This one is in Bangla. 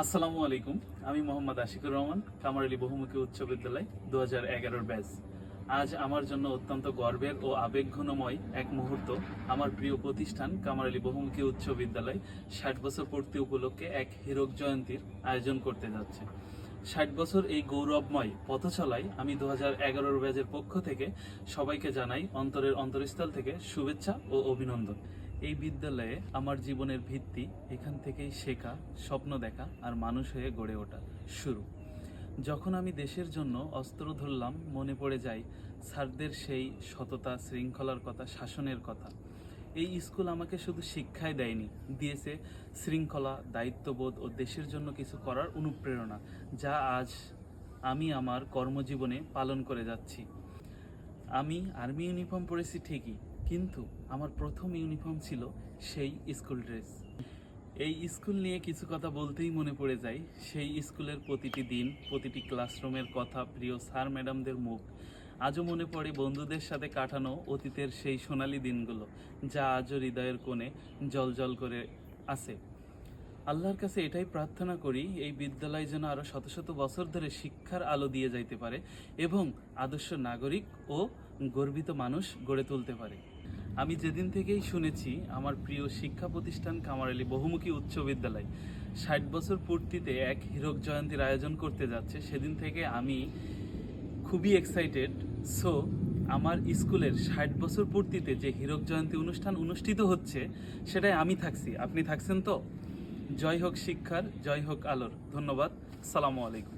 আসসালামু আলাইকুম। আমি মোহাম্মদ আশিকুর রহমান, কামারআলী বহুমুখী উচ্চ বিদ্যালয় 2011 ব্যাচ। আজ আমার জন্য অত্যন্ত গর্বের ও আবেগঘনময় এক মুহূর্ত। আমার প্রিয় প্রতিষ্ঠান কামারআলী বহুমুখী উচ্চ বিদ্যালয় 60 বছর পূর্তি উপলক্ষে এক হীরক জয়ন্তীর আয়োজন করতে যাচ্ছে। 60 বছর এই গৌরবময় পথচলায় আমি 2011 ব্যাচের পক্ষ থেকে সবাইকে জানাই অন্তরের অন্তরস্থল থেকে শুভেচ্ছা ও অভিনন্দন। এই বিদ্যালয়ে আমার জীবনের ভিত্তি, এখান থেকেই শেখা, স্বপ্ন দেখা আর মানুষ হয়ে গড়ে ওঠা শুরু। যখন আমি দেশের জন্য অস্ত্র ধরলাম, মনে পড়ে যায় স্যারদের সেই সততা, শৃঙ্খলার কথা, শাসনের কথা। এই স্কুল আমাকে শুধু শিক্ষাই দেয়নি, দিয়েছে শৃঙ্খলা, দায়িত্ববোধ ও দেশের জন্য কিছু করার অনুপ্রেরণা, যা আজ আমি আমার কর্মজীবনে পালন করে যাচ্ছি। আমি আর্মি ইউনিফর্ম পরেছি ঠিকই, কিন্তু আমার প্রথম ইউনিফর্ম ছিল সেই স্কুল ড্রেস। এই স্কুল নিয়ে কিছু কথা বলতেই মনে পড়ে যায় সেই স্কুলের প্রতিটি দিন, প্রতিটি ক্লাসরুমের কথা, প্রিয় স্যার ম্যাডামদের মুখ। আজও মনে পড়ে বন্ধুদের সাথে কাটানো অতীতের সেই সোনালি দিনগুলো, যা আজও হৃদয়ের কোণে জ্বলজ্বল করে আছে। আল্লাহর কাছে এটাই প্রার্থনা করি, এই বিদ্যালয় যেন আরও শত শত বছর ধরে শিক্ষার আলো দিয়ে যাইতে পারে এবং আদর্শ নাগরিক ও গর্বিত মানুষ গড়ে তুলতে পারে। আমি যেদিন থেকেই শুনেছি আমার প্রিয় শিক্ষা প্রতিষ্ঠান কামারআলী বহুমুখী উচ্চ বিদ্যালয় 60 বছর পূর্তিতে এক হীরক জয়ন্তীর আয়োজন করতে যাচ্ছে, সেদিন থেকে আমি খুবই এক্সাইটেড। সো আমার স্কুলের 60 বছর পূর্তিতে যে হীরক জয়ন্তী অনুষ্ঠান অনুষ্ঠিত হচ্ছে, সেটাই আমি থাকছি। আপনি থাকছেন তো? জয় হোক শিক্ষার, জয় হোক আলোর। ধন্যবাদ। সালামু আলাইকুম।